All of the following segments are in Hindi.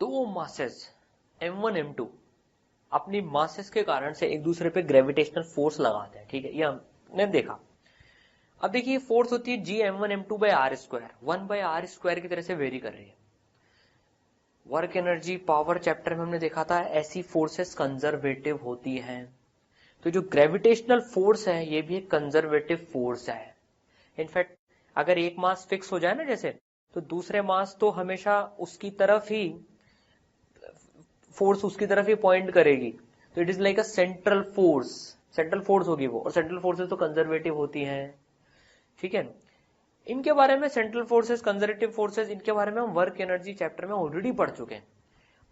दो मासेस m1 m2 अपनी मासेस के कारण से एक दूसरे पे ग्रेविटेशनल फोर्स लगाते हैं, ठीक है, ये हमने देखा। अब देखिए फोर्स होती है G m1 m2 by r square, 1 by r square की तरह से वेरी कर रही है। वर्क एनर्जी पावर चैप्टर में हमने देखा था ऐसी फोर्सेस कंजर्वेटिव होती हैं। तो जो ग्रेविटेशनल फोर्स है ये भी एक कंजर्वेटिव फोर्स है। इनफैक्ट अगर एक मास फिक्स हो जाए ना जैसे, तो दूसरे मास तो हमेशा उसकी तरफ ही फोर्स उसकी तरफ ही पॉइंट करेगी। तो it is like a central force होगी वो, और सेंट्रल फोर्सेस तो कंजर्वेटिव होती हैं, ठीक है। इनके बारे में सेंट्रल फोर्सेस, कंजर्वेटिव फोर्सेस, इनके बारे में हम वर्क एनर्जी चैप्टर में ऑलरेडी पढ़ चुके हैं।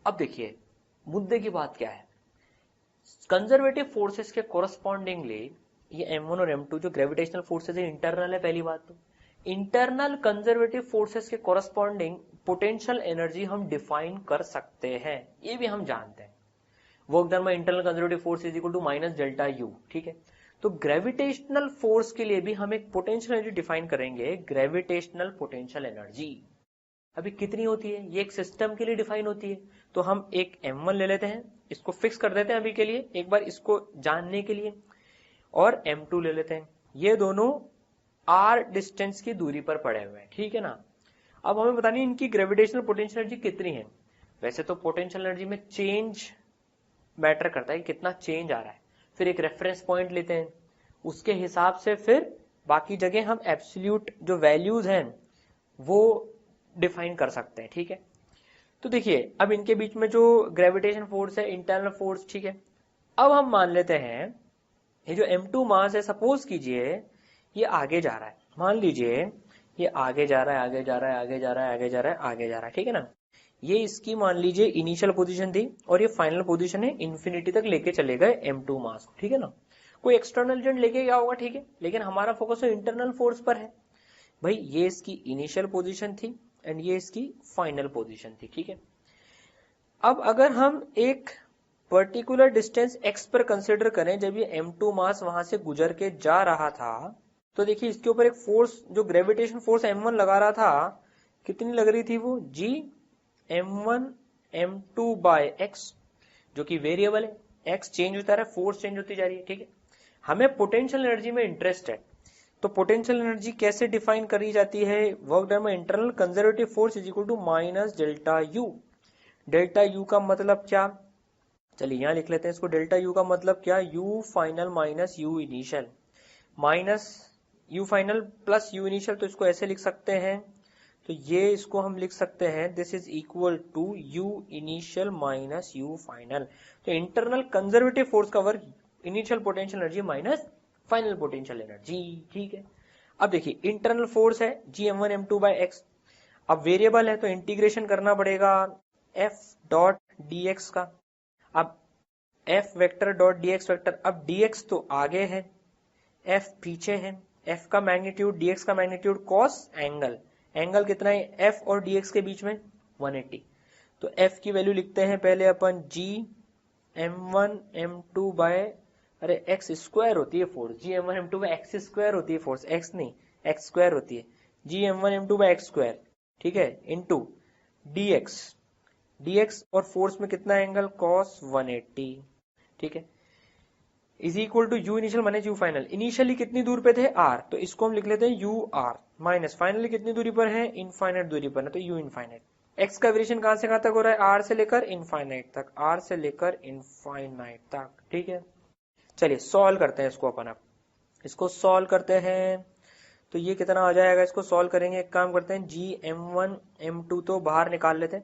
अब देखिए मुद्दे की बात क्या है, कंजर्वेटिव फोर्सेस के कोरस्पॉन्डिंगली ये m1 और m2 जो ग्रेविटेशनल फोर्सेस है इंटरनल है। पहली बात तो इंटरनल कंजर्वेटिव फोर्सेस के कोरस्पॉन्डिंग पोटेंशियल एनर्जी हम डिफाइन कर सकते हैं, ये भी हम जानते हैं। Work done by internal conservative force is equal to minus delta U, ठीक है। तो ग्रेविटेशनल फोर्स के लिए भी हम एक पोटेंशियल एनर्जी डिफाइन करेंगे, ग्रेविटेशनल पोटेंशियल एनर्जी। अभी कितनी होती है, ये एक सिस्टम के लिए डिफाइन होती है। तो हम एक m1 ले लेते हैं, इसको फिक्स कर देते हैं अभी के लिए, एक बार इसको जानने के लिए, और m2 ले लेते हैं। ये दोनों r डिस्टेंस की दूरी पर पड़े हुए हैं, ठीक है ना। अब हमें बतानी है इनकी ग्रेविटेशनल पोटेंशियल एनर्जी कितनी है। वैसे तो पोटेंशियल एनर्जी में चेंज मैटर करता है, कितना चेंज आ रहा है। फिर एक रेफरेंस पॉइंट लेते हैं, उसके हिसाब से फिर बाकी जगह हम एब्सोल्यूट जो वैल्यूज हैं वो डिफाइन कर सकते हैं, ठीक है। तो देखिए अब इनके बीच में जो ग्रेविटेशन फोर्स है इंटरनल फोर्स, ठीक है। अब हम मान लेते हैं ये जो m2 मास है, सपोज कीजिए ये आगे जा रहा है, मान लीजिए ये आगे जा रहा है, आगे जा रहा है, आगे जा रहा है, आगे जा रहा है, आगे जा रहा है, ठीक है ना। ये इसकी मान लीजिए इनिशियल पोजीशन थी और ये फाइनल पोजीशन है, इंफिनिटी तक लेके चले गए m2 मास को, ठीक है ना। कोई एक्सटर्नल एजेंट लेके गया होगा, ठीक है, लेकिन हमारा फोकस तो इंटरनल फोर्स पर है। भाई ये इसकी इनिशियल पोजीशन थी एंड ये इसकी फाइनल पोजीशन थी, ठीक है। अब अगर हम एक पर्टिकुलर डिस्टेंस x पर कंसिडर करें, जब ये m2 मास वहां से गुजर के जा रहा था, तो देखिए इसके ऊपर एक फोर्स जो ग्रेविटेशन फोर्स m1 लगा रहा था, कितनी लग रही थी वो, g m1 m2 by x, जो कि वेरिएबल है, x चेंज होता रहा है, फोर्स चेंज होती जा रही है, ठीक है। हमें पोटेंशियल एनर्जी में इंटरेस्ट है, तो पोटेंशियल एनर्जी कैसे डिफाइन करी जाती है, work done by internal conservative force is equal to minus delta U. Delta U का मतलब क्या, चलिए यहां लिख लेते हैं इसको। डेल्टा यू का मतलब क्या, you final minus you initial, minus U final plus you initial, तो इसको ऐसे लिख सकते हैं। तो ये इसको हम लिख सकते हैं this is equal to U initial minus U final. तो इंटरनल कंजर्वेटिव फोर्स का work initial potential energy minus final potential energy, ठीक है। अब देखिए इंटरनल फोर्स है G m1 m2 by x, अब वेरिएबल है तो इंटीग्रेशन करना पड़ेगा f डॉट dx का। अब f vector dot dx vector, अब dx तो आगे है, f पीछे है, f का मैग्नीट्यूड dx का मैग्नीट्यूड cos एंगल, एंगल कितना है f और dx के बीच में 180। तो f की वैल्यू लिखते हैं पहले अपन g m1 m2 बाय, अरे x स्क्वायर होती है force, G m1 m2 by x square होती है फोर्स, x नहीं x स्क्वायर होती है, G m1 m2 by x square, ठीक है, इनटू dx, dx और फोर्स में कितना एंगल cos 180, ठीक है, is equal to U initial minus U final. Initially कितनी दूर पे थे r, तो इसको हम लिख लेते हैं यू आर, माइनस फाइनली कितनी दूरी पर है, इनफाइनाइट दूरी पर है, तो यू इनफाइनाइट। x का वेरिएशन कहां से कहां तक हो रहा है, r से लेकर इनफाइनाइट तक, r से लेकर इनफाइनाइट तक, ठीक है। चलिए सॉल्व करते हैं इसको अपन, अब इसको सॉल्व करते हैं तो ये कितना आ जाएगा, इसको सॉल्व करेंगे, एक काम करते हैं जी m1 m2 तो बाहर निकाल लेते हैं,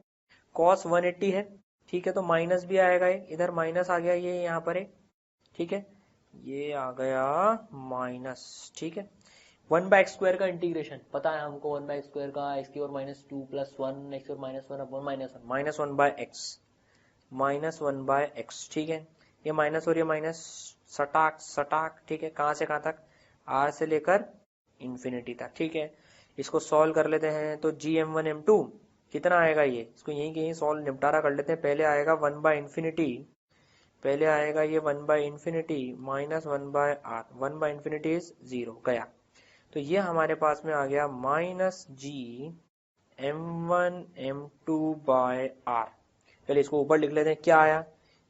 cos 180 है, ठीक है, तो माइनस भी आएगा, इधर माइनस आ गया, ये यहाँ पर है, ठीक है, ये आ गया माइनस, ठीक है। 1/x स्क्वायर का इंटीग्रेशन पता है हमको, 1/x स्क्वायर का x की और माइनस 2 प्लस 1 x और minus 1 upon minus 1, minus 1/x, minus 1/x, ठीक है। ये माइनस और ये माइनस सटाक सटाक, ठीक है, कहां से कहां तक, r से लेकर इंफिनिटी तक, ठीक है। इसको सॉल्व कर लेते हैं, तो जी m1 m2 कितना आएगा, ये इसको यहीं के यहीं सॉल्व निपटारा कर लेते हैं। पहले आएगा 1/इंफिनिटी, पहले आएगा ये 1/इंफिनिटी माइनस 1/r, 1/इंफिनिटी इज 0 गया, तो ये हमारे पास में आ गया minus G m1 m2 bye r। चलिए इसको ऊपर लिख लेते हैं, क्या आया,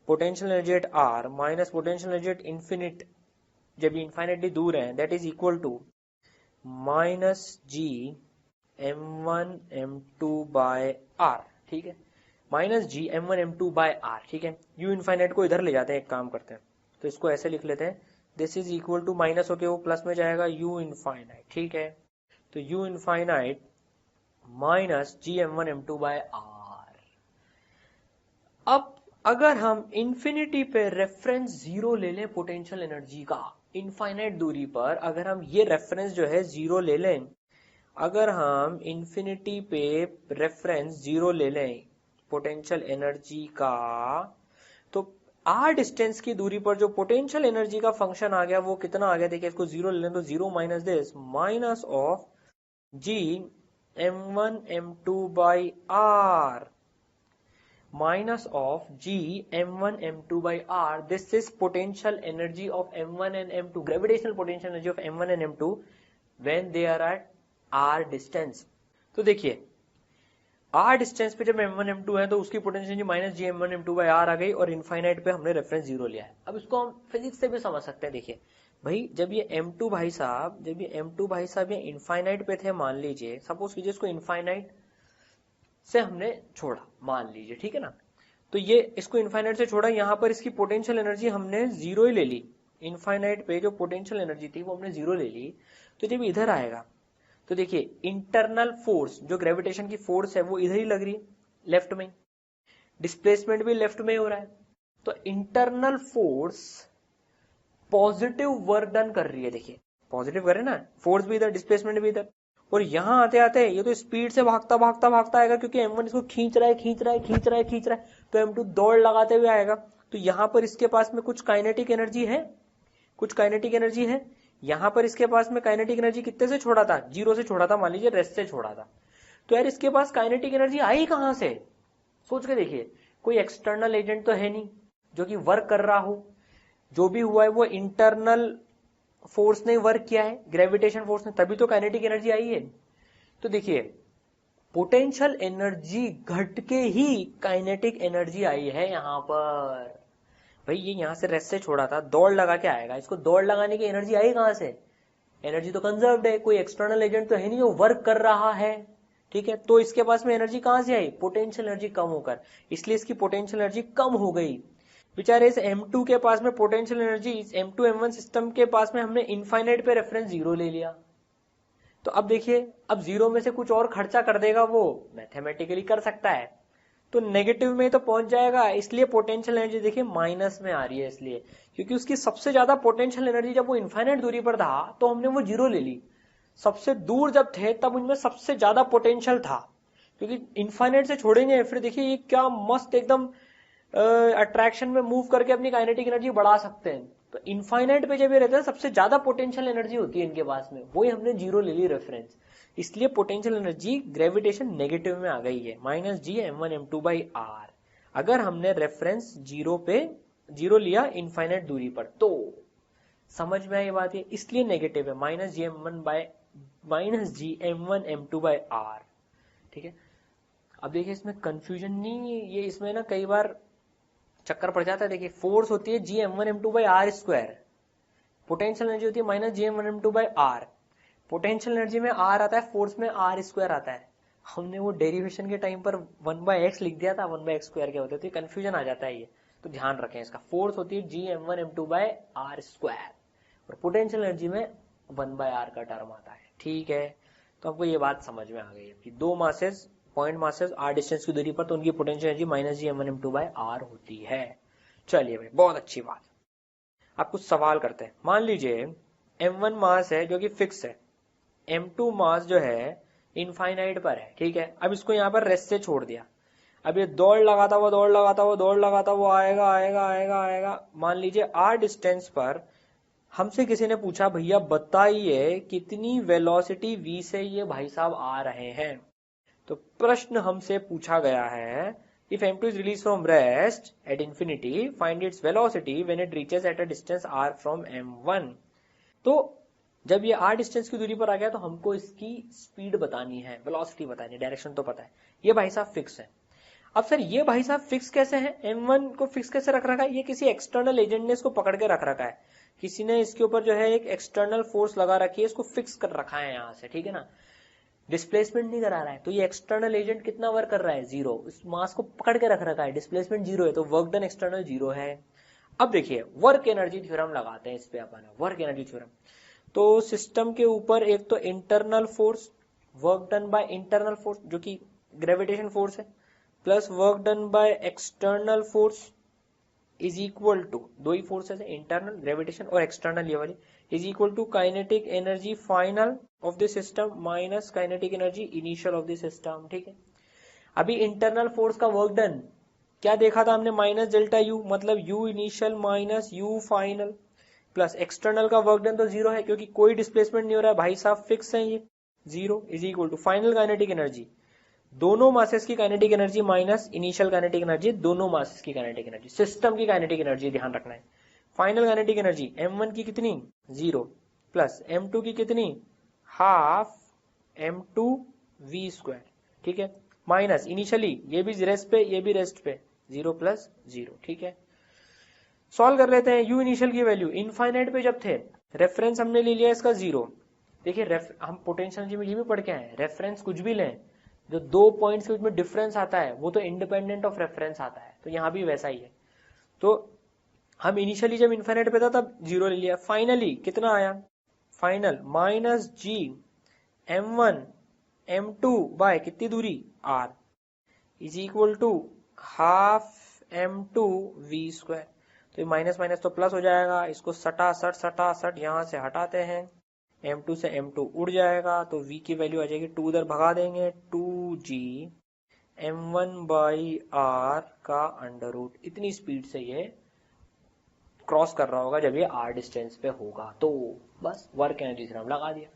potential energy at r minus potential energy at infinite, जब ये इन्फाइनेटली दूर है, that is equal to minus G m1 m2 by r, ठीक है, minus G m1 m2 by r, ठीक है। u इन्फाइनाइट को इधर ले जाते हैं, एक काम करते हैं, तो इसको ऐसे लिख लेते हैं, this is equal to minus होके वो प्लस में जाएगा u इन्फाइनाइट, ठीक है, तो u infinite minus G m1 m2 by r. अब अगर हम इंफिनिटी पे रेफरेंस जीरो ले लें पोटेंशियल एनर्जी का, इनफाइनाइट दूरी पर अगर हम ये रेफरेंस जो है जीरो ले लें, अगर हम इंफिनिटी पे रेफरेंस जीरो ले लें पोटेंशियल एनर्जी का, तो आर डिस्टेंस की दूरी पर जो पोटेंशियल एनर्जी का फंक्शन आ गया वो कितना आ गया, देखिए इसको जीरो ले लें तो zero minus this minus of G m1 m2 by r, minus of g m1 m2 by r, this is potential energy of m1 and m2, gravitational potential energy of m1 and m2 when they are at r distance। तो देखिए r डिस्टेंस पे जब m1 m2 है तो उसकी potential energy minus G m1 m2 by r आ गई, और इनफाइनाइट पे हमने रेफरेंस जीरो लिया है। अब इसको हम फिजिक्स से भी समझ सकते हैं, देखिए भाई जब ये m2 भाई साहब ये इनफाइनाइट पे थे, मान लीजिए सपोज कीजिए इसको इनफाइनाइट से हमने छोड़ा, मान लीजिए, ठीक है ना, तो ये इसको इनफाइनाइट से छोड़ा, यहां पर इसकी पोटेंशियल एनर्जी हमने जीरो ही ले ली, इनफाइनाइट पे जो पोटेंशियल एनर्जी थी वो हमने जीरो ले ली। तो जब इधर आएगा तो देखिए इंटरनल फोर्स जो ग्रेविटेशन की फोर्स है वो इधर ही लग रही है, लेफ्ट में, डिस्प्लेसमेंट भी लेफ्ट में हो रहा है, तो internal force positive work done कर रही है, देखिए पॉजिटिव कर रहे ना, फोर्स भी इधर डिस्प्लेसमेंट भी इधर, और यहां आते आते ये तो स्पीड से भागता भागता भागता आएगा, क्योंकि m1 इसको खींच रहा है, तो m2 दौड़ लगाते हुए आएगा। तो यहां पर इसके पास में कुछ काइनेटिक एनर्जी है, यहां पर इसके पास में काइनेटिक एनर्जी कितने से छोड़ा था, जीरो से छोड़ा था, मान लीजिए रेस्ट से छोड़ा था, तो यार इसके पास काइनेटिक एनर्जी आई कहां से, सोच के देखिए, कोई एक्सटर्नल एजेंट तो है नहीं जो कि वर्क कर रहा हो, जो भी हुआ है वो इंटरनल फोर्स ने वर्क किया है, ग्रेविटेशन फोर्स ने, तभी तो काइनेटिक एनर्जी आई है। तो देखिए पोटेंशियल एनर्जी घट के ही काइनेटिक एनर्जी आई है यहां पर, भाई ये यहां से रेस्ट से छोड़ा था, दौड़ लगा के आएगा, इसको दौड़ लगाने की एनर्जी आई कहां से, एनर्जी तो कंजर्व्ड है, कोई एक्सटर्नल एजेंट तो है नहीं जो वर्क कर रहा है, ठीक है, तो इसके पास में एनर्जी कहां से आई, पोटेंशियल एनर्जी कम होकर, इसलिए इसकी पोटेंशियल एनर्जी कम हो गई। बेचारे इस m2 के पास में potential energy, m2 m1 system के पास में हमने इनफाइनाइट पे रेफरेंस जीरो ले लिया, तो अब देखिए अब जीरो में से कुछ और खर्चा कर देगा, वो मैथमेटिकली कर सकता है, तो नेगेटिव में तो पहुंच जाएगा, इसलिए पोटेंशियल एनर्जी देखिए माइनस में आ रही है, इसलिए क्योंकि उसकी सबसे ज्यादा पोटेंशियल एनर्जी जब वो इनफाइनाइट दूरी पर था तो हमने वो जीरो ले ली, सबसे दूर जब थे तब उनमें सबसे ज्यादा पोटेंशियल था, क्योंकि इनफाइनाइट से छोड़ेंगे फिर देखिए ये क्या मस्त एकदम अट्रैक्शन में मूव करके अपनी काइनेटिक एनर्जी बढ़ा सकते हैं। तो इनफाइनाइट पे जब ये रहता है सबसे ज्यादा पोटेंशियल एनर्जी होती है इनके पास में, वही हमने जीरो ले ली रेफरेंस, इसलिए पोटेंशियल एनर्जी ग्रेविटेशन नेगेटिव में आ गई है, minus G m1 m2 by are, अगर हमने रेफरेंस जीरो लिया इनफाइनाइट दूरी पर, तो समझ में आई बात है, इसलिए नेगेटिव है, minus G m1 m2 by are, ठीक है। अब देखिए इसमें कंफ्यूजन नहीं, ये इसमें ना कई बार चक्कर पड़ जाता है, देखिए फोर्स होती है G m1 m2 by r square, potential energy होती है minus G m1 m2 by r, potential energy में आर आता है, फोर्स में आर स्क्वायर आता है, हमने वो डेरिवेशन के टाइम पर 1/x लिख दिया था, 1/x स्क्वायर क्या होता है, तो कंफ्यूजन आ जाता है ये, तो ध्यान रखें इसका, फोर्स होती है G m1 m2 by r square, और पोटेंशियल एनर्जी में 1/r का टर्म आता है, ठीक है। तो आपको ये बात समझ में आ गई है कि दो masses, point masses r distance की दूरी पर, तो उनकी potential energy minus G m1 m2 by r होती है। चलिए भाई बहुत अच्छी बात, आप कुछ सवाल करते हैं, मान लीजिए m1 मास है जो कि फिक्स है, m2 मास जो है इनफाइनाइट पर है, ठीक है, अब इसको यहाँ पर रेस्ट से छोड़ दिया, अब ये दौड़ लगाता हुआ आएगा, मान लीजिए r डिस्टेंस पर हमसे किसी ने पूछा भैया बताइए कितनी वेलोसिटी v से ये भाई साहब आ रहे हैं, तो प्रश्न हमसे पूछा गया है, if m2 is released from rest at infinity, find its velocity when it reaches at a distance r from m1। तो जब ये r डिस्टेंस की दूरी पर आ गया तो हमको इसकी स्पीड बतानी है, वेलोसिटी बतानी है, डायरेक्शन तो पता है, ये भाई साहब फिक्स है। अब सर ये भाई साहब फिक्स कैसे है, m1 को फिक्स कैसे रख रखा है, ये किसी एक्सटर्नल एजेंट ने इसको पकड़ के रख रखा है, किसी ने इसके ऊपर जो है एक एक्सटर्नल फोर्स लगा रखी है, इसको फिक्स कर रखा है यहां से, ठीक है ना, डिस्प्लेसमेंट नहीं करा रहा है। तो ये एक्सटर्नल एजेंट कितना वर्क कर रहा है, जीरो, इस मास को पकड़ के रख रखा है, डिस्प्लेसमेंट जीरो है, तो वर्क डन एक्सटर्नल जीरो है। अब देखिए वर्क एनर्जी थ्योरम लगाते हैं इस पे अपन, वर्क एनर्जी थ्योरम। तो सिस्टम के ऊपर एक तो internal force, work done by internal force जो कि ग्रेविटेशन फोर्स है, plus work done by external force is equal to, दो ही फोर्सेस है, इंटरनल ग्रेविटेशन और एक्सटर्नल ये वाली, is equal to kinetic energy final of the system minus kinetic energy initial of the system, ठीक है। अभी इंटरनल फोर्स का वर्क डन क्या देखा था हमने, माइनस डेल्टा यू, मतलब you initial minus U final, plus external का वर्क डन तो जीरो है क्योंकि कोई डिस्प्लेसमेंट नहीं हो रहा है भाई साहब, फिक्स है ये zero, is equal to final kinetic energy, दोनों मासेस की kinetic energy minus initial kinetic energy, दोनों मासेस की काइनेटिक एनर्जी, सिस्टम की काइनेटिक एनर्जी ध्यान रखना है। फाइनल काइनेटिक एनर्जी m1 की कितनी, जीरो, प्लस m2 की कितनी, हाफ m2 v स्क्वायर, ठीक है, माइनस इनिशियली ये भी रेस्ट पे ये भी रेस्ट पे, जीरो प्लस जीरो, ठीक है। सॉल्व कर लेते हैं, u इनिशियल की वैल्यू इनफाइनाइट पे जब थे, रेफरेंस हमने ले लिया इसका जीरो। देखिए हम पोटेंशियल एनर्जी में ये भी पढ़ के आए, रेफरेंस कुछ भी लें, जो दो पॉइंट्स के बीच में डिफरेंस आता है वो तो इंडिपेंडेंट ऑफ रेफरेंस आता है, तो यहां भी वैसा ही है। तो हम इनिशियली जब इनफाइनाइट पे था तब जीरो ले लिया, फाइनली कितना आया, final minus G m1 m2 bye कितनी दूरी r is equal to half m2 v square. तो माइनस माइनस तो प्लस हो जाएगा, इसको सटा सट यहां से हटाते हैं, m2 से m2 उड़ जाएगा, तो v की वैल्यू आ जाएगी, 2 उधर भगा देंगे, 2g m1 बाई r का अंडर रूट, इतनी स्पीड से ये क्रॉस कर रहा होगा जब ये r डिस्टेंस पे होगा। तो बस वर्क एनर्जी थ्योरम लगा दिया,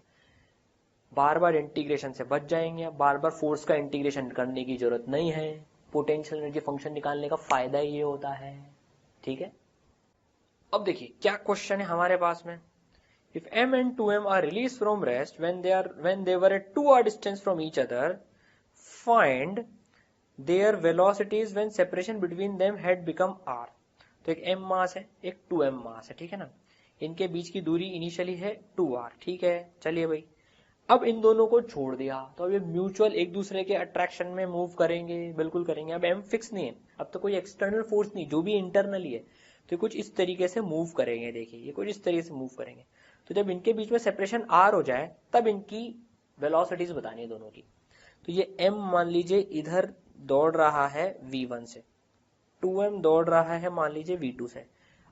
बार बार इंटीग्रेशन से बच जाएंगे, बार बार फोर्स का इंटीग्रेशन करने की जरूरत नहीं है, पोटेंशियल एनर्जी फंक्शन निकालने का फायदा ये होता है, ठीक है। अब देखिए क्या क्वेश्चन है हमारे पास में, if m and 2m are released from rest when they were at 2r distance from each other, find their velocities when separation between them had become r। तो एक m मास है एक 2m मास है, ठीक है ना, इनके बीच की दूरी इनिशियली है 2r, ठीक है। चलिए भाई अब इन दोनों को छोड़ दिया तो अब ये म्यूचुअल एक दूसरे के अट्रैक्शन में मूव करेंगे, बिल्कुल करेंगे। अब m फिक्स नहीं है, अब तो कोई एक्सटर्नल फोर्स नहीं, जो भी इंटरनल ही है, तो कुछ इस तरीके से मूव करेंगे, देखिए ये कुछ इस तरीके से मूव करेंगे। तो जब इनके बीच में सेपरेशन r हो जाए तब इनकी वेलोसिटीज बतानी है दोनों की। तो ये m मान लीजिए इधर दौड़ रहा है v1 से, 2m दौड़ रहा है मान लीजिए v2 से।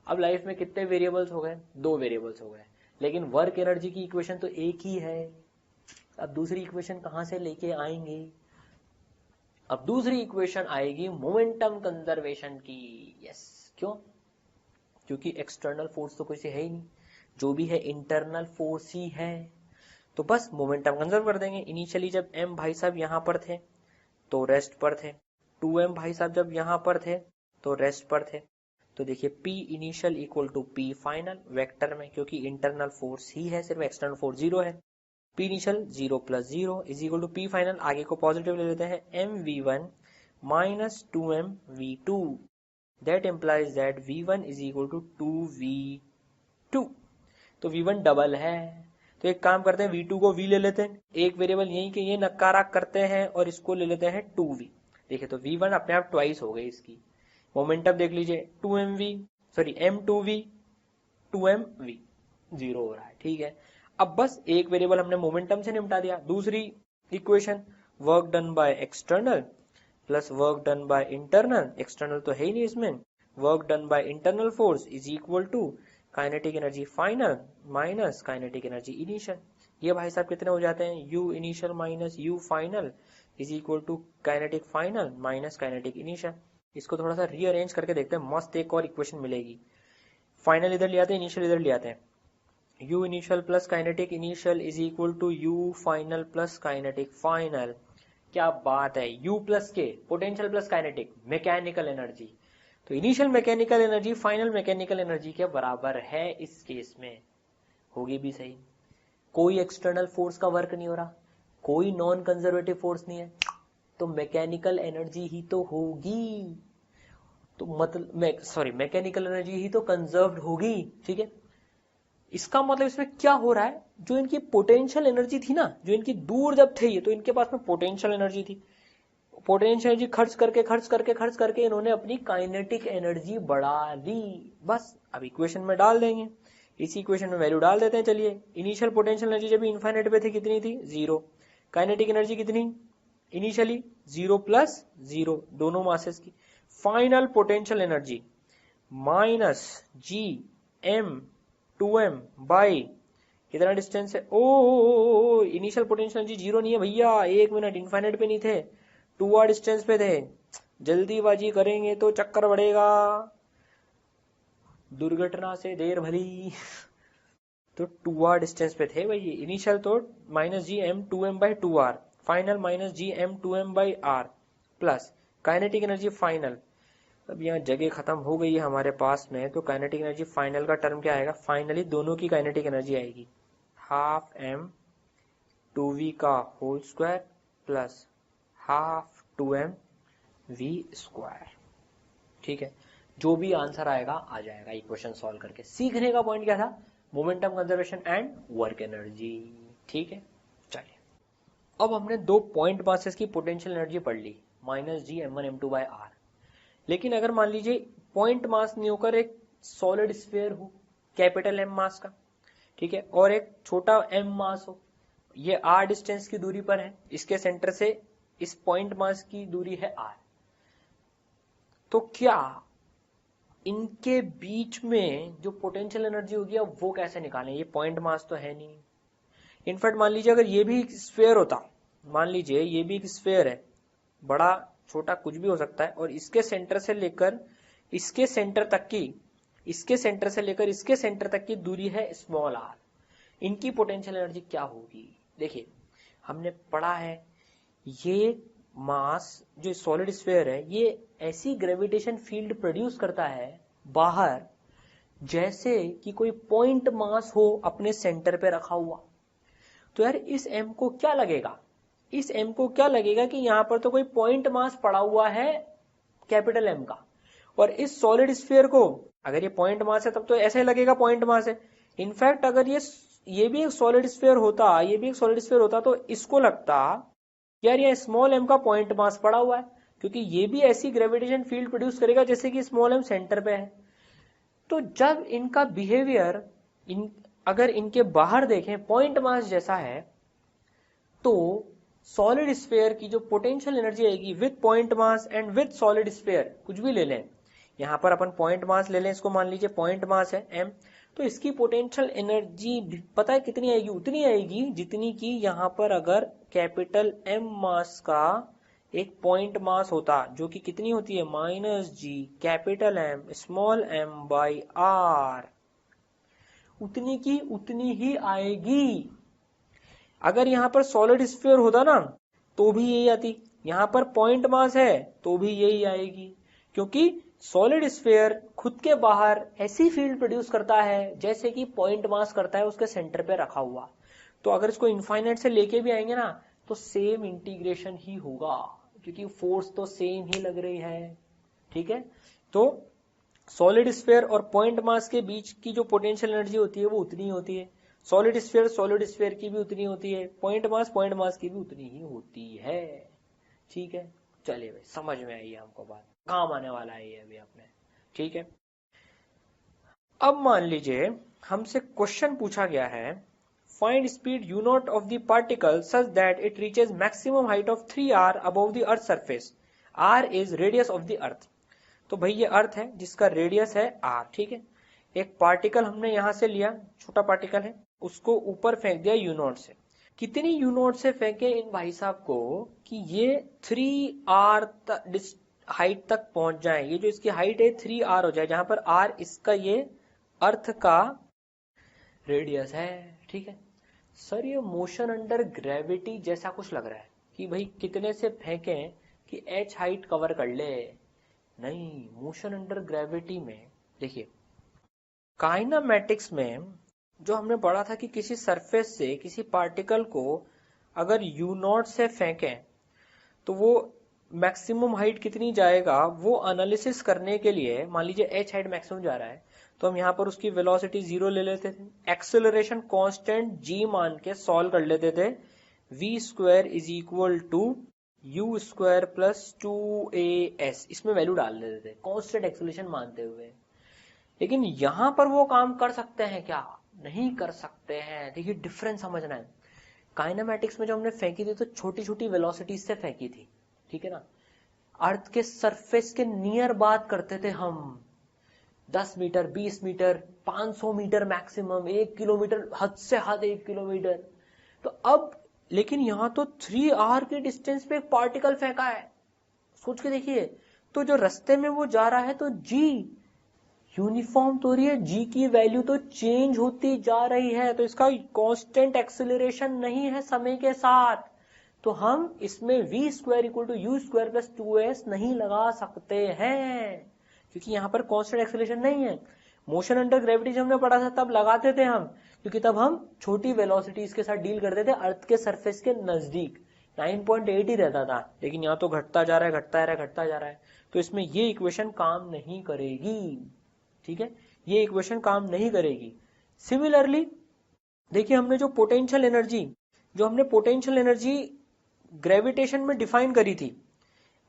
अब लाइफ में कितने वेरिएबल्स हो गए, दो वेरिएबल्स हो गए, लेकिन वर्क एनर्जी की इक्वेशन तो एक ही है। अब दूसरी इक्वेशन कहां से लेके आएंगे, अब दूसरी इक्वेशन आएगी मोमेंटम कंजर्वेशन की, यस, क्यों, क्योंकि एक्सटर्नल फोर्स तो कोई से है ही नहीं, जो भी है इंटरनल फोर्स ही है, तो बस मोमेंटम कंजर्व कर देंगे। इनिशियली जब m भाई साहब यहां पर थे तो रेस्ट पर थे, 2m भाई साहब जब यहां पर थे तो रेस्ट पर थे, तो देखिए p initial equal to p final vector में, क्योंकि इंटरनल फोर्स ही है, सिर्फ एक्सटर्नल फोर्स जीरो है, p initial 0 plus 0 is equal to p final, आगे को पॉजिटिव ले लेते हैं, mv1 minus 2mv2, that implies that v1 is equal to 2v2। तो v1 डबल है, तो एक काम करते हैं v2 को v ले लेते हैं, एक वेरिएबल यही के ये नकारा करते हैं और इसको ले लेते हैं 2v। देखिए तो v1 अपने आप ट्वाइस हो गई इसकी, मोमेंटम देख लीजिए m2v 2mv 0 हो रहा है, ठीक है। अब बस एक वेरिएबल हमने मोमेंटम से निपटा दिया। दूसरी equation work done by external plus work done by internal, external तो है ही नहीं इसमें, work done by internal force is equal to kinetic energy final minus kinetic energy initial. ये भाई साहब कितने हो जाते हैं, u initial minus u final is equal to kinetic final minus kinetic initial. इसको थोड़ा सा रीअरेंज करके देखते हैं, मस्त एक और इक्वेशन मिलेगी। फाइनल इधर ले आते हैं, इनिशियल इधर ले आते हैं, u initial plus kinetic initial is equal to u final plus kinetic final. क्या बात है, u plus K potential plus kinetic mechanical energy, तो initial mechanical energy final mechanical energy के बराबर है। इस केस में होगी भी सही, कोई एक्सटर्नल फोर्स का वर्क नहीं हो रहा, कोई नॉन कंजर्वेटिव फोर्स नहीं है, तो मैकेनिकल एनर्जी ही तो होगी, तो मतलब मैकेनिकल एनर्जी ही तो कंजर्व्ड होगी, ठीक है। इसका मतलब इसमें क्या हो रहा है, जो इनकी पोटेंशियल एनर्जी थी ना, जो इनकी दूर जब थे ये, तो इनके पास में पोटेंशियल एनर्जी थी, पोटेंशियल एनर्जी खर्च करके इन्होंने अपनी काइनेटिक एनर्जी बढ़ा ली। बस अब इक्वेशन में डाल देंगे, इसी इक्वेशन में वैल्यू डाल देते हैं। चलिए, इनिशियल पोटेंशियल एनर्जी जब इनफाइनाइट पे थी कितनी थी, 0। काइनेटिक एनर्जी कितनी इनिशियली, 0 + 0 दोनों मासेस की। Final potential energy -Gm 2m कितना डिस्टेंस है, ओ इनिशियल पोटेंशियल एनर्जी 0 नहीं है भैया, 1 मिनट, इनफाइनाइट पे नहीं थे, 2r डिस्टेंस पे थे। जल्दीबाजी करेंगे तो चक्कर बढ़ेगा, दुर्घटना से देर भली। तो 2r डिस्टेंस पे थे भाई, इनिशियल तो -Gm 2m/2r, final -Gm 2m/r plus kinetic energy final. अब यहाँ जगह खत्म हो गई है हमारे पास में, तो काइनेटिक एनर्जी फाइनल का टर्म क्या आएगा, फाइनली दोनों की काइनेटिक एनर्जी आएगी 12m 2v का होल स्क्वायर प्लस 12 2mv²। ठीक है, जो भी आंसर आएगा आ जाएगा इक्वेशन सॉल्व करके। सीखने का पॉइंट क्या था, momentum conservation and work energy. ठीक है, चलिए अब हमने दो पॉइंट मासेस की पोटेंशियल एनर्जी पढ़ ली, -Gm1m2/r। लेकिन अगर मान लीजिए पॉइंट मास नहीं होकर एक सॉलिड स्फीयर हो, कैपिटल M मास का, ठीक है, और एक छोटा m मास हो, ये r डिस्टेंस की दूरी पर है, इसके सेंटर से इस पॉइंट मास की दूरी है r, तो क्या इनके बीच में जो पोटेंशियल एनर्जी होगी अब वो कैसे निकालें, ये पॉइंट मास तो है नहीं। इनफैक्ट मान लीजिए अगर ये भी एक स्फीयर होता, मान लीजिए ये भी एक स्फीयर है, बड़ा छोटा कुछ भी हो सकता है, और इसके सेंटर से लेकर इसके सेंटर तक की, इसके सेंटर से लेकर इसके सेंटर तक की दूरी है स्मॉल r, इनकी पोटेंशियल एनर्जी क्या होगी। देखिए हमने पढ़ा है, ये मास जो सॉलिड स्फीयर है ये ऐसी ग्रेविटेशन फील्ड प्रोड्यूस करता है बाहर, जैसे कि कोई पॉइंट मास हो अपने सेंटर पे रखा हुआ। तो यार इस m को क्या लगेगा, इस m को क्या लगेगा कि यहां पर तो कोई पॉइंट मास पड़ा हुआ है कैपिटल M का, और इस सॉलिड स्फीयर को अगर ये पॉइंट मास है तब तो ऐसे लगेगा पॉइंट मास है। इनफैक्ट अगर ये भी एक सॉलिड स्फीयर होता, ये भी एक सॉलिड स्फीयर होता, तो इसको लगता यार ये स्मॉल m का पॉइंट मास पड़ा हुआ है, क्योंकि ये भी ऐसी ग्रेविटेशन फील्ड प्रोड्यूस करेगा जैसे कि स्मॉल m सेंटर पे है। तो जब इनका बिहेवियर अगर इनके बाहर देखें पॉइंट मास जैसा है, तो सॉलिड स्फीयर की जो पोटेंशियल एनर्जी आएगी with point mass and with solid sphere, कुछ भी ले लें, यहां पर अपन पॉइंट मास ले लें, इसको मान लीजिए पॉइंट मास है m, तो इसकी पोटेंशियल एनर्जी पता है कितनी आएगी, उतनी आएगी जितनी की यहां पर अगर कैपिटल M मास का एक पॉइंट मास होता, जो कि कितनी होती है -G capital M small m/r, उतनी की उतनी ही आएगी। अगर यहां पर सॉलिड स्फीयर होता ना तो भी यही आती, यहां पर पॉइंट मास है तो भी यही आएगी, क्योंकि सॉलिड स्फीयर खुद के बाहर ऐसी फील्ड प्रोड्यूस करता है जैसे कि पॉइंट मास करता है उसके सेंटर पे रखा हुआ। तो अगर इसको इनफाइनाइट से लेके भी आएंगे ना तो सेम इंटीग्रेशन ही होगा, क्योंकि फोर्स तो सेम ही लग रही है। ठीक है, तो सॉलिड स्फीयर और पॉइंट मास के बीच की जो पोटेंशियल एनर्जी होती है वो उतनी होती है, सॉलिड स्फीयर की भी उतनी होती है, पॉइंट मास की भी उतनी ही होती है। ठीक है, चलिए भाई समझ में आई है हमको बात, काम आने वाला है ये अभी अपने। ठीक है, अब मान लीजिए हमसे क्वेश्चन पूछा गया है, find speed u0 of the particle such that it reaches maximum height of 3r above the earth surface, r is radius of the earth. तो भाई ये अर्थ है जिसका रेडियस है r। ठीक है, एक पार्टिकल हमने यहां से लिया, छोटा पार्टिकल है, उसको ऊपर फेंक दिया u0 से। कितनी u0 से फेंके इन भाई साहब को कि ये 3r हाइट तक पहुंच जाए, ये जो इसकी हाइट है 3r हो जाए, जहां पर r इसका ये अर्थ का रेडियस है। ठीक है सर, ये मोशन अंडर ग्रेविटी जैसा कुछ लग रहा है कि भाई कितने से फेंकें कि h हाइट कवर कर ले। नहीं, मोशन अंडर ग्रेविटी में देखिए काइनेमैटिक्स में जो हमने पढ़ा था कि किसी सरफेस से किसी पार्टिकल को अगर u0 से फेंकें तो वो मैक्सिमम हाइट कितनी जाएगा वो एनालिसिस करने के लिए, मान लीजिए एच हाइट मैक्सिमम जा रहा है तो हम यहाँ पर उसकी वेलोसिटी 0 ले लेते थे, एक्सेलरेशन कांस्टेंट g मान के सॉल्व कर लेते थे, v square is equal to u square plus 2as, इसमें वैल्यू डाल देते थे कांस्टेंट एक्सेलरेशन मानते हुए। लेकिन यहां पर वो काम कर सकते हैं क्या? नहीं कर सकते हैं। देखिए डिफरेंस समझना है। काइनेमैटिक्स में जो हमने फेंकी थी तो छोटी छोटी वेलोसिटी से फेंकी थी, ठीक है ना। अर्थ के सरफेस के नियर बात करते थे हम, 10 metre, 20 metre, 500 metre maximum, 1 kilometre, हद से हद 1 किलोमीटर। तो अब लेकिन यहां तो 3r के डिस्टेंस पे एक पार्टिकल फेंका है, सोच के देखिए। तो जो रास्ते में वो जा रहा है तो g यूनिफॉर्म तो रही है, g की वैल्यू तो चेंज होती जा रही है, तो इसका कांस्टेंट एक्सेलरेशन नहीं है समय के साथ। तो हम इसमें v square equal to U square plus 2s नहीं लगा सकते हैं, क्योंकि यहां पर कांस्टेंट एक्सेलरेशन नहीं है। मोशन अंडर ग्रेविटी जब हमने पढ़ा था तब लगाते थे हम, क्योंकि तब हम छोटी वेलोसिटीज के साथ डील करते थे अर्थ के सरफेस के नजदीक, 9.8 ही रहता था। लेकिन यहाँ तो घटता जा रहा है, घटता जा रहा है, घटता जा रहा है, तो इसमें ये इक्वेशन काम नहीं करेगी, ठीक है, ये इक्वेशन काम नहीं करेगी। सिमिलरली देखिए हमने जो पोटेंशियल एनर्जी ग्रेविटेशन में डिफाइन करी थी,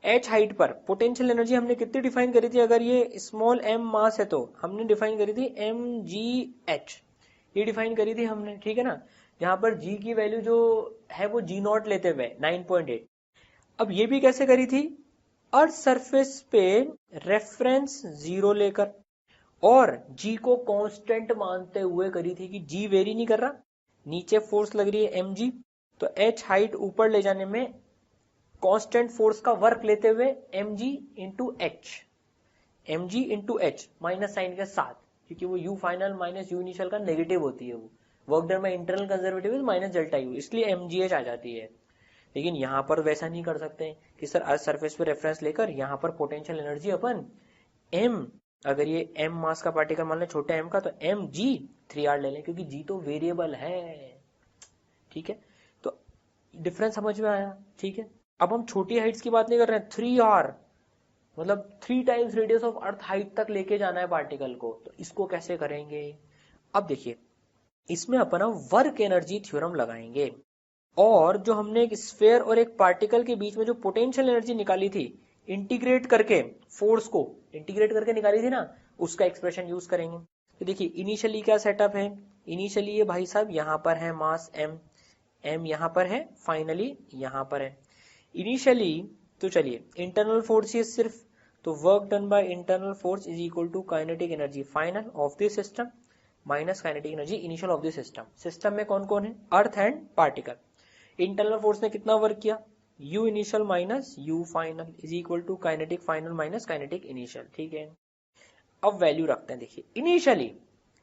h हाइट पर पोटेंशियल एनर्जी हमने कितनी डिफाइन करी थी? अगर ये स्मॉल m मास है तो हमने डिफाइन करी थी mgh, ये डिफाइन करी थी हमने, ठीक है ना। जहां पर g की वैल्यू जो है वो g0 लेते हुए 9.8। अब ये भी कैसे करी थी? अर्थ सरफेस पे रेफरेंस 0 लेकर और g को कांस्टेंट मानते हुए करी थी कि g वेरी नहीं कर रहा, नीचे फोर्स लग रही है mg, तो h हाइट ऊपर ले जाने में कांस्टेंट फोर्स का वर्क लेते हुए mg into H minus sign के साथ, क्योंकि वो u final minus u initial का नेगेटिव होती है, वो work done by internal conservative minus delta u, इसलिए mgh आ जाती है। लेकिन यहां पर वैसा नहीं कर सकते कि सर अर्थ सरफेस पे रेफरेंस लेकर यहां पर पोटेंशियल एनर्जी अपन m, अगर ये m मास का पार्टिकल मान लें छोटे m का, तो mg 3r ले लें, क्योंकि g तो वेरिएबल है, ठीक है। तो डिफरेंस समझ में आया, ठीक है। अब हम छोटी हाइट्स की बात नहीं कर रहे हैं, 3r मतलब 3 times radius of earth height तक लेके जाना है पार्टिकल को, तो इसको कैसे करेंगे? अब देखिए इसमें अपन वर्क एनर्जी थ्योरम लगाएंगे, और जो हमने एक स्फीयर और एक पार्टिकल के बीच में जो पोटेंशियल एनर्जी निकाली थी, इंटीग्रेट करके, फोर्स को इंटीग्रेट करके निकाली थी ना, उसका एक्सप्रेशन यूज करेंगे। तो देखिए इनिशियली क्या सेटअप है, इनिशियली ये भाई साहब यहाँ पर है मास m यहाँ पर है, फाइनली यहाँ पर है। इनिशियली तो चलिए इंटरनल फोर्स ये सिर्फ, तो work done by internal force is equal to kinetic energy final of the system minus kinetic energy initial of the system. System में कौन कौन है? Earth and particle. Internal force ने कितना वर्क किया? u initial minus u final is equal to kinetic final minus kinetic initial, ठीक है। अब वैल्यू रखते हैं। देखिए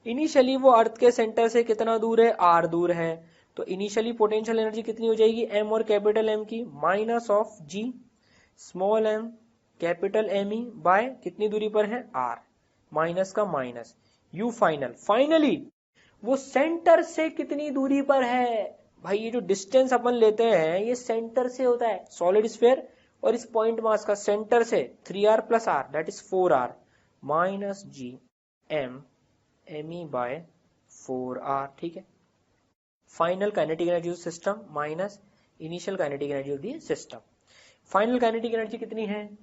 इनिशियली वो अर्थ के सेंटर से कितना दूर है? r दूर है, तो इनिशियली पोटेंशियल एनर्जी कितनी हो जाएगी? m और कैपिटल M की minus of g small m capital M E bye कितनी दूरी पर है? r, माइनस का माइनस u फाइनली वो सेंटर से कितनी दूरी पर है? भाई ये जो डिस्टेंस अपन लेते हैं ये सेंटर से होता है, सॉलिड स्फीयर और इस पॉइंट मास का सेंटर से 3r plus r that is 4r minus g m e by 4r, ठीक है। Final kinetic energy of system minus initial kinetic energy of the system. Final kinetic energy कितनी है?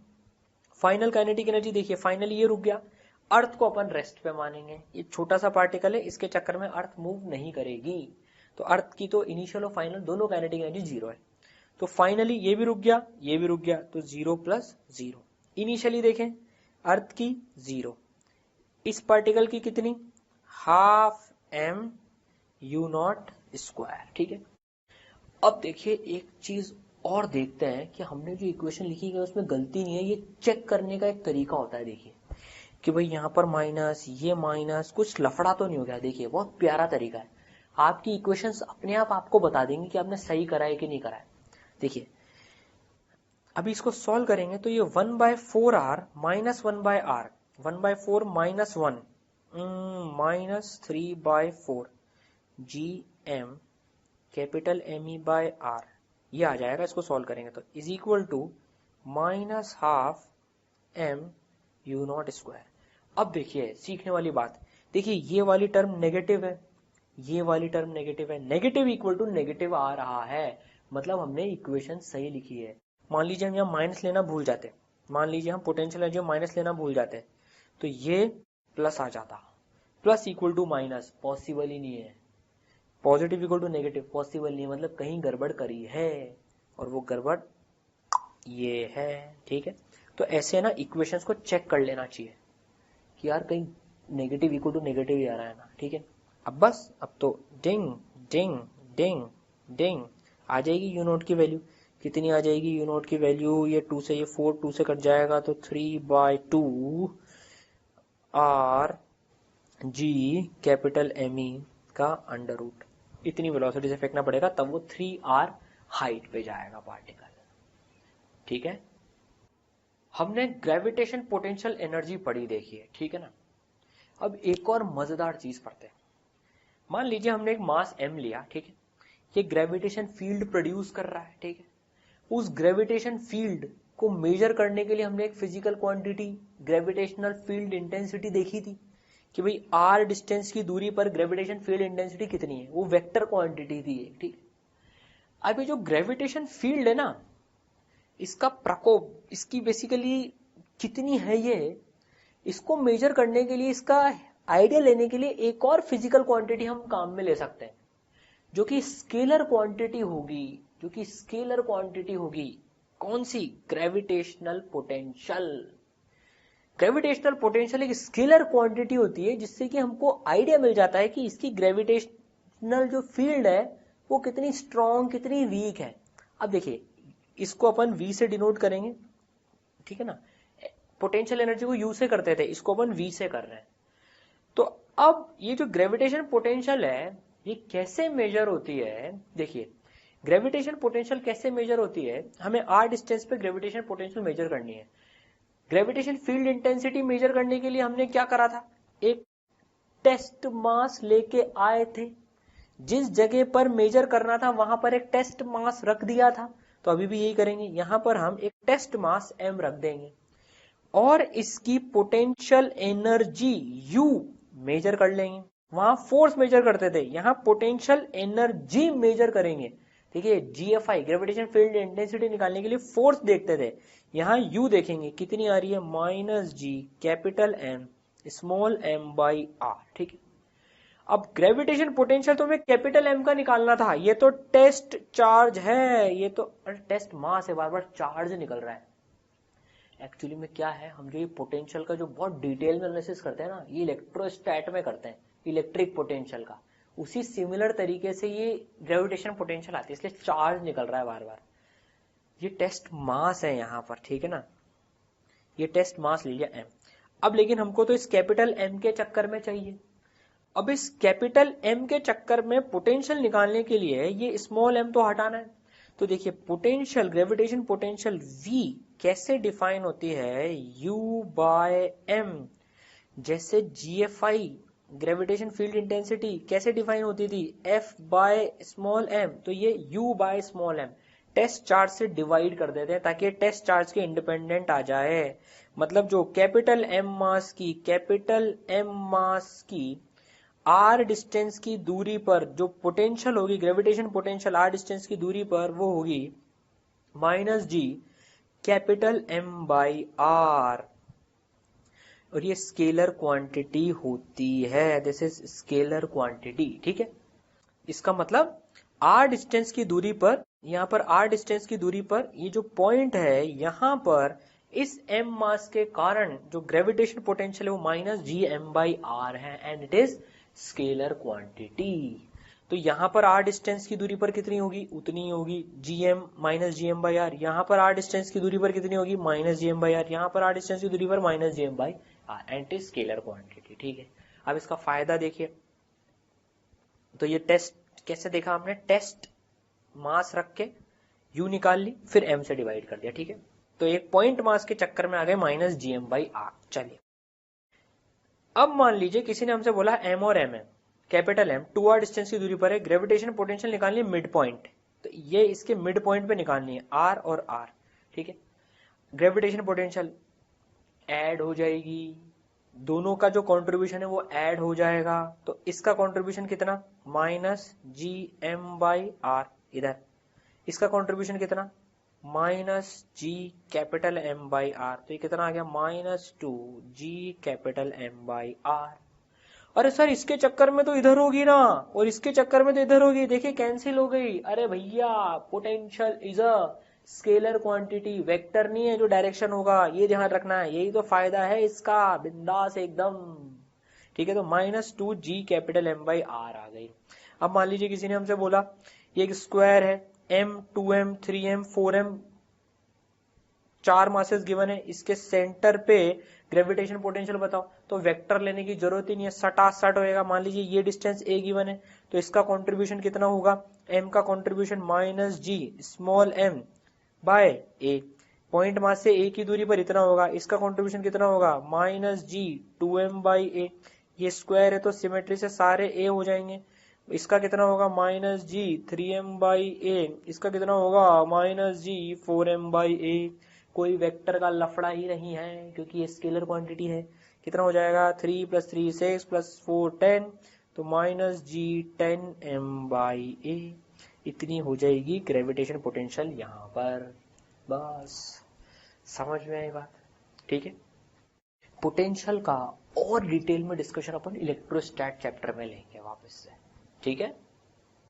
फाइनल काइनेटिक एनर्जी देखिए फाइनली ये रुक गया, अर्थ को अपन रेस्ट पे मानेंगे, ये छोटा सा पार्टिकल है, इसके चक्कर में अर्थ मूव नहीं करेगी, तो अर्थ की तो इनिशियल और फाइनल दोनों काइनेटिक एनर्जी 0 है। तो फाइनली ये भी रुक गया, ये भी रुक गया, तो 0 प्लस 0। इनिशियली देखें अर्थ की 0, इस पार्टिकल की कितनी? हाफ m u0 स्क्वायर, ठीक है। अब देखिए एक चीज और देखते हैं कि हमने जो इक्वेशन लिखी है उसमें गलती नहीं है, ये चेक करने का एक तरीका होता है। देखिए कि भाई यहाँ पर माइनस, ये माइनस, कुछ लफड़ा तो नहीं हो गया। देखिए बहुत प्यारा तरीका है, आपकी इक्वेशंस अपने आप आपको बता देंगे कि आपने सही करा है कि नहीं करा है। देखिए अभी इसको सॉल्व करेंगे तो ये 1/4r minus 1/r, 1/4 minus 1 minus 3/4 gm capital M e by r ये आ जाएगा, इसको सॉल्व करेंगे तो is equal to -12 m u not square. अब देखिए सीखने वाली बात, देखिए ये वाली टर्म नेगेटिव है, ये वाली टर्म नेगेटिव है, नेगेटिव इक्वल टू नेगेटिव आ रहा है, मतलब हमने इक्वेशन सही लिखी है। मान लीजिए हम यहाँ माइनस लेना भूल जाते, मान लीजिए हम पोटेंशियल एनर्जी माइनस लेना भूल जाते तो ये प्लस आ जाता, plus equal to minus possible ही नहीं है, positive equal to negative possible नहीं है, मतलब कहीं गड़बड़ करी है और वो गड़बड़ ये है। ठीक है, तो ऐसे ना इक्वेशंस को चेक कर लेना चाहिए कि यार कहीं नेगेटिव इक्वल टू नेगेटिव ही आ रहा है ना। ठीक है, अब बस अब तो डिंग डिंग डिंग डिंग आ जाएगी यू नोट की वैल्यू, कितनी आ जाएगी यू नोट की वैल्यू, ये 2 से ये 4 2 से कट जाएगा तो 3/2 R G capital M E का अंडर रूट, इतनी वेलोसिटी से फेंकना पड़ेगा तब वो 3r हाइट पे जाएगा पार्टिकल। ठीक है, हमने ग्रेविटेशन पोटेंशियल एनर्जी पढ़ी देखिए, ठीक है ना। अब एक और मजेदार चीज पढ़ते हैं। मान लीजिए हमने एक मास m लिया, ठीक है, ये ग्रेविटेशन फील्ड प्रोड्यूस कर रहा है, ठीक है, उस ग्रेविटेशन फील्ड को मेजर करने के लिए हमने एक physical quantity gravitational field intensity देखी थी कि भाई r डिस्टेंस की दूरी पर ग्रेविटेशन फील्ड इंटेंसिटी कितनी है, वो वेक्टर क्वांटिटी थी, ठीक है। अब ये जो ग्रेविटेशन फील्ड है ना, इसका प्रकोप, इसकी बेसिकली कितनी है ये, इसको मेजर करने के लिए, इसका आइडिया लेने के लिए एक और फिजिकल क्वांटिटी हम काम में ले सकते हैं, जो कि स्केलर क्वांटिटी होगी, जो कि स्केलर क्वांटिटी होगी। कौन सी? Gravitational potential. ग्रेविटेशनल पोटेंशियल एक स्केलर क्वांटिटी होती है जिससे कि हमको आइडिया मिल जाता है कि इसकी ग्रेविटेशनल जो फील्ड है वो कितनी स्ट्रॉन्ग कितनी वीक है। अब देखिए इसको अपन v से डिनोट करेंगे, ठीक है ना, पोटेंशियल एनर्जी को u से करते थे, इसको अपन v से कर रहे हैं। तो अब ये जो ग्रेविटेशन पोटेंशियल है ये कैसे मेजर होती है, देखिए ग्रेविटेशन पोटेंशियल कैसे मेजर होती है, हमें r डिस्टेंस पे ग्रेविटेशन पोटेंशियल मेजर करनी है। ग्रेविटेशन फील्ड इंटेंसिटी मेजर करने के लिए हमने क्या करा था, एक टेस्ट मास लेके आए थे, जिस जगह पर मेजर करना था वहां पर एक टेस्ट मास रख दिया था, तो अभी भी यही करेंगे, यहां पर हम एक टेस्ट मास m रख देंगे और इसकी पोटेंशियल एनर्जी u मेजर कर लेंगे। वहां फोर्स मेजर करते थे, यहां पोटेंशियल एनर्जी मेजर करेंगे। देखिए GFI ग्रेविटेशन फील्ड इंटेंसिटी निकालने के लिए फोर्स देखते थे, यहां u देखेंगे कितनी आ रही है, -g capital M small m by r। ठीक है, अब ग्रेविटेशन पोटेंशियल तो हमें कैपिटल M का निकालना था, ये तो टेस्ट चार्ज है, ये तो टेस्ट मास है, बार बार चार्ज निकल रहा है। एक्चुअली में क्या है, हम जो ये पोटेंशियल का जो बहुत डिटेल में एनालिसिस करते हैं ना, ये इलेक्ट्रोस्टैट में करते हैं, इलेक्ट्रिक पोटेंशियल का, उसी सिमिलर तरीके से ये ग्रेविटेशन पोटेंशियल आती है, इसलिए चार्ज निकल रहा है बार बार। ये टेस्ट मास है यहाँ पर, ठीक है ना, ये टेस्ट मास ले लिया M। अब लेकिन हमको तो इस कैपिटल M के चक्कर में चाहिए, अब इस कैपिटल M के चक्कर में पोटेंशियल निकालने के लिए ये स्मॉल m तो हटाना है। तो देखिए पोटेंशियल, ग्रेविटेशन पोटेंशियल V कैसे डिफाइन होती है, U बाय M, जैसे GFI ग्रेविटेशन फील्ड इंटेंसिटी कैसे डिफाइन होती थी, F बाय स्मॉल m, तो ये U by small m test charge से डिवाइड कर देते हैं ताकि टेस्ट चार्ज के इंडिपेंडेंट आ जाए। मतलब जो कैपिटल M मास की r डिस्टेंस की दूरी पर जो पोटेंशियल होगी, ग्रेविटेशन पोटेंशियल r डिस्टेंस की दूरी पर, वो होगी -g capital M by r, और ये स्केलर क्वांटिटी होती है, दिस इज स्केलर क्वांटिटी। ठीक है, इसका मतलब r डिस्टेंस की दूरी पर, यहाँ पर r डिस्टेंस की दूरी पर ये जो पॉइंट है, यहाँ पर इस m मास के कारण जो ग्रेविटेशन पोटेंशियल है वो -gm बाई r है, and it is scalar quantity. तो यहाँ पर r डिस्टेंस की दूरी पर कितनी होगी, उतनी होगी, gm -gm बाई r। यहाँ पर r डिस्टेंस की दूरी पर कितनी होगी, -gm बाई r। यहाँ पर r डिस्टेंस की दूरी पर -gm by r, and it is scalar quantity. ठीक है, अब इसका फायदा देखिए, तो ये टेस्ट कैसे देखा हमने, टेस्ट मास रख के u निकाल ली, फिर m से डिवाइड कर दिया। ठीक है, तो एक पॉइंट मास के चक्कर में आ गए -gm बाई r। चलिए अब मान लीजिए किसी ने हमसे बोला m और m है, कैपिटल M 2r डिस्टेंस की दूरी पर है, ग्रेविटेशन पोटेंशियल निकालनी मिड पॉइंट, तो ये इसके मिड पॉइंट पे निकालनी है, आर और आर, ठीक है। ग्रेविटेशन पोटेंशियल ऐड हो जाएगी, दोनों का जो कंट्रीब्यूशन है वो ऐड हो जाएगा, तो इसका कंट्रीब्यूशन कितना, minus G M by R, इधर इसका कंट्रीब्यूशन कितना, minus G capital M by R, तो ये कितना आ गया, minus two G capital M by R. अरे सर इसके चक्कर में तो इधर होगी ना, और इसके चक्कर में तो इधर होगी, देखिए कैंसिल हो गई। अरे भैया potential is a scalar quantity, vector नहीं है जो डायरेक्शन होगा, ये ध्यान रखना है, यही तो फायदा है इसका, बिंदास एकदम, ठीक है। तो minus two G capital M by R आ गई। अब मान लीजिए किसी ने हमसे बोला ये एक स्क्वायर है, m 2m 3m 4m, 4 masses given है, इसके सेंटर पे ग्रेविटेशन पोटेंशियल बताओ, तो वेक्टर लेने की जरूरत ही नहीं है, सटा सट होएगा। मान लीजिए ये डिस्टेंस a गिवन है, तो इसका कंट्रीब्यूशन कितना होगा, m का contribution minus G small m by a, point mass से a की दूरी पर इतना होगा, इसका कंट्रीब्यूशन कितना होगा, minus G 2m by a, ये स्क्वायर है तो सिमेट्री से सारे a हो जाएंगे, इसका कितना होगा, minus ji 3m by a, इसका कितना होगा, minus G 4m by a। कोई वेक्टर का लफड़ा ही नहीं है क्योंकि ये स्केलर क्वांटिटी है। कितना हो जाएगा, 3 + 3 6 + 4 10, तो minus ji 10m by a, इतनी हो जाएगी ग्रेविटेशन पोटेंशियल यहाँ पर। बस समझ में आई बात, ठीक है। पोटेंशियल का और डिटेल में डिस्कशन अपन इलेक्ट्रोस्टैट चैप्टर में लेंगे वापस से, ठीक है।